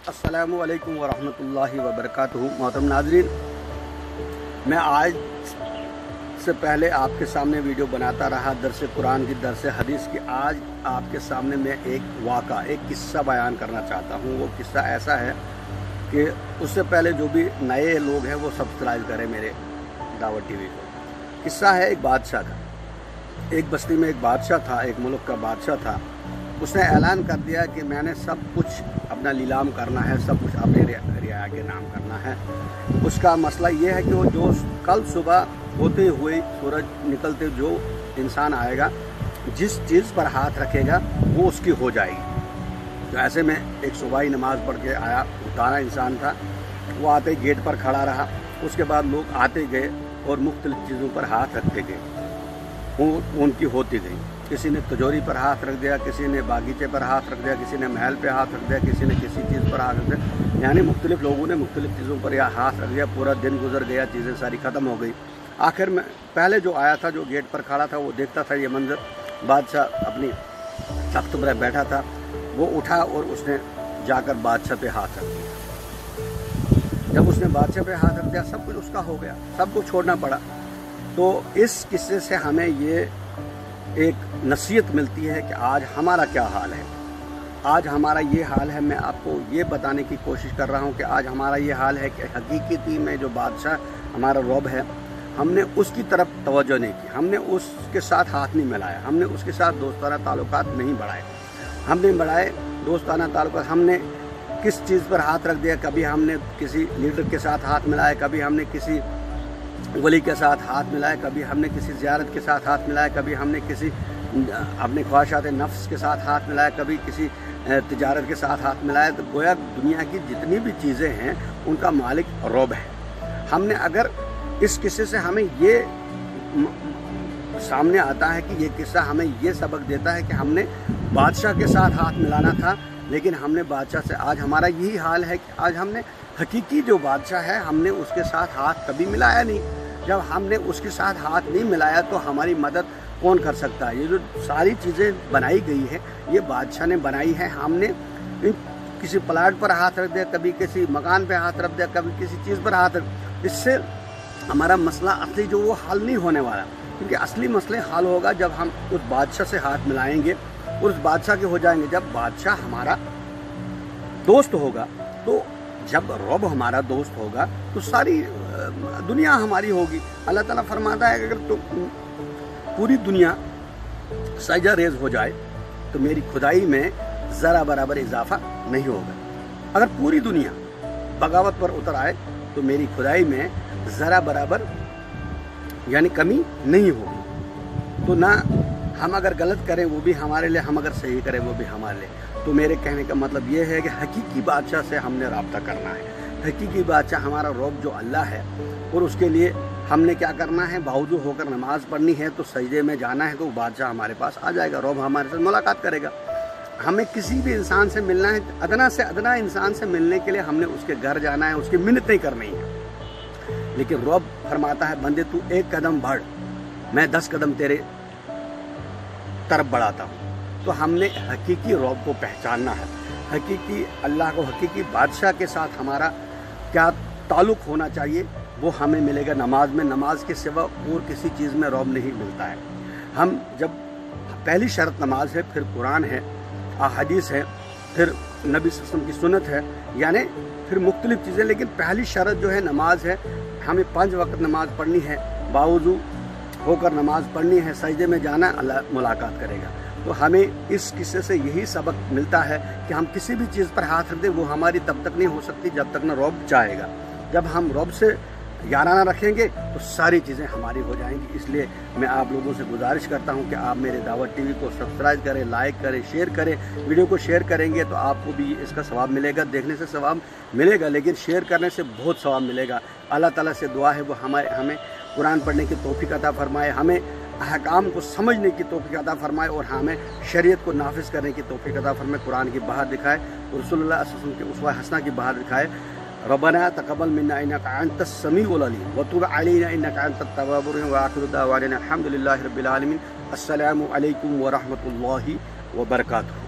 अस्सलामु अलैकुम वरहमतुल्लाहि वबरकातुहू। मोहतरम नाज़रीन, मैं आज से पहले आपके सामने वीडियो बनाता रहा दरस कुरान की, दरस हदीस की। आज आपके सामने मैं एक किस्सा बयान करना चाहता हूँ। वो किस्सा ऐसा है कि उससे पहले जो भी नए लोग हैं वो सब्सक्राइब करें मेरे दावत टीवी को। किस्सा है एक बादशाह का। एक बस्ती में एक बादशाह था, एक मुल्क का बादशाह था। उसने ऐलान कर दिया कि मैंने सब कुछ अपना नीलाम करना है, सब कुछ अपने रियाया के नाम करना है। उसका मसला ये है कि वो जो कल सुबह होते हुए सूरज निकलते जो इंसान आएगा, जिस चीज़ पर हाथ रखेगा वो उसकी हो जाएगी। तो ऐसे में एक सुबह नमाज पढ़ के आया, दाना इंसान था। वो आते ही गेट पर खड़ा रहा। उसके बाद लोग आते गए और मुख्तलिफ चीज़ों पर हाथ रखते गए, वो उनकी होती गई। किसी ने तिजोरी पर हाथ रख दिया, किसी ने बागीचे पर हाथ रख दिया, किसी ने महल पे हाथ रख दिया, किसी ने किसी चीज़ पर हाथ रख दिया। यानी मुख्तलिफ लोगों ने मुख्तलिफ चीज़ों पर या हाथ रख दिया। पूरा दिन गुजर गया, चीज़ें सारी ख़त्म हो गई। आखिर में पहले जो आया था, जो गेट पर खड़ा था, वो देखता था ये मंजर। बादशाह अपनी तख्त पर बैठा था। वो उठा और उसने जाकर बादशाह पे हाथ रख दिया। जब उसने बादशाह पे हाथ रख दिया, सब कुछ उसका हो गया, सब कुछ छोड़ना पड़ा। तो इस किस्से से हमें ये एक नसीहत मिलती है कि आज हमारा क्या हाल है। आज हमारा ये हाल है, मैं आपको ये बताने की कोशिश कर रहा हूँ कि आज हमारा ये हाल है कि हकीकती में जो बादशाह हमारा रब है, हमने उसकी तरफ तवज्जो नहीं की, हमने उसके साथ हाथ नहीं मिलाया, हमने उसके साथ दोस्ताना ताल्लुकात नहीं बढ़ाए। हमने बढ़ाए दोस्ताना ताल्लुकात, हमने किस चीज़ पर हाथ रख दिया। कभी हमने किसी लीडर के साथ हाथ मिलाया, कभी हमने किसी वली के साथ हाथ मिलाया, कभी हमने किसी ज़ियारत के साथ हाथ मिलाया, कभी हमने किसी अपने ख्वाहिशात नफ्स के साथ हाथ मिलाया, कभी किसी तिजारत के साथ हाथ मिलाया। तो गोया दुनिया की जितनी भी चीज़ें हैं उनका मालिक रब है। हमने अगर इस किस्से से हमें ये सामने आता है कि ये किस्सा हमें ये सबक देता है कि हमने बादशाह के साथ हाथ मिलाना था, लेकिन हमने बादशाह से, आज हमारा यही हाल है कि आज हमने हकीकी जो बादशाह है हमने उसके साथ हाथ कभी मिलाया नहीं। जब हमने उसके साथ हाथ नहीं मिलाया तो हमारी मदद कौन कर सकता है। ये जो सारी चीज़ें बनाई गई है ये बादशाह ने बनाई है। हमने किसी प्लाट पर हाथ रख दिया, कभी किसी मकान पे हाथ रख दिया, कभी किसी चीज़ पर हाथ रख। इससे हमारा मसला असली जो वो हल नहीं होने वाला, क्योंकि असली मसले हल होगा जब हम उस बादशाह से हाथ मिलाएंगे और उस बादशाह के हो जाएंगे। जब बादशाह हमारा दोस्त होगा, तो जब रब हमारा दोस्त होगा तो सारी दुनिया हमारी होगी। अल्लाह ताला फरमाता है कि अगर तो पूरी दुनिया सजदा रेज़ हो जाए तो मेरी खुदाई में ज़रा बराबर इजाफा नहीं होगा। अगर पूरी दुनिया बगावत पर उतर आए तो मेरी खुदाई में ज़रा बराबर यानी कमी नहीं होगी। तो ना हम अगर गलत करें वो भी हमारे लिए, हम अगर सही करें वो भी हमारे लिए। तो मेरे कहने का मतलब ये है कि हकीकी बादशाह से हमने राब्ता करना है। हकीकी बादशाह हमारा रब जो अल्लाह है, और उसके लिए हमने क्या करना है, बावजूद होकर नमाज़ पढ़नी है, तो सजदे में जाना है, तो बादशाह हमारे पास आ जाएगा, रब हमारे साथ मुलाकात करेगा। हमें किसी भी इंसान से मिलना है, अदना से अदना इंसान से मिलने के लिए हमने उसके घर जाना है, उसकी मिन्नतें करनी है। लेकिन रब फरमाता है, बंदे तू एक कदम बढ़, मैं 10 कदम तेरे तरफ बढ़ाता हूँ। तो हमने हकीकी रब को पहचानना है, हकीकी अल्लाह को, हकीकी बादशाह के साथ हमारा क्या ताल्लुक़ होना चाहिए वो हमें मिलेगा नमाज में। नमाज के सिवा और किसी चीज़ में रब नहीं मिलता है। हम जब पहली शर्त नमाज है, फिर कुरान है, अहादीस है, फिर नबी सल्लल्लाहु अलैहि वसल्लम की सुन्नत है, यानी फिर मुख्तलिफ चीज़ें। लेकिन पहली शर्त जो है नमाज है। हमें 5 वक्त नमाज पढ़नी है, बावजूद होकर नमाज पढ़नी है, सजदे में जाना, अल्लाह मुलाकात करेगा। तो हमें इस किस्से से यही सबक मिलता है कि हम किसी भी चीज़ पर हाथ रख दें वो हमारी तब तक नहीं हो सकती जब तक न रब चाहेगा। जब हम रब से याराना रखेंगे तो सारी चीज़ें हमारी हो जाएंगी। इसलिए मैं आप लोगों से गुजारिश करता हूं कि आप मेरे दावत टीवी को सब्सक्राइब करें, लाइक करें, शेयर करें। वीडियो को शेयर करेंगे तो आपको भी इसका सवाब मिलेगा, देखने से सवाब मिलेगा, लेकिन शेयर करने से बहुत सवाब मिलेगा। अल्लाह ताला से दुआ है वो हमें कुरान पढ़ने की तौफीक अता फरमाए, हमें अहकाम को समझने की तौफीक अता फरमाए और हमें शरीयत को नाफिज करने की तौफीक अता फरमाए। कुरान की बाहर दिखाए, रसूलुल्लाह सल्लल्लाहु अलैहि वसल्लम की उसवा हसना की बाहर दिखाए। रब्बना तक़ब्बल मिन्ना इन्नका अंतस समीउल अलीम व तुब अलैना इन्नका अंतत तव्वाबुर रहीम व आखिरु दअवाना अल्हम्दुलिल्लाहि रब्बिल आलमीन। अस्सलामु अलैकुम व रहमतुल्लाहि व बरकातुहू।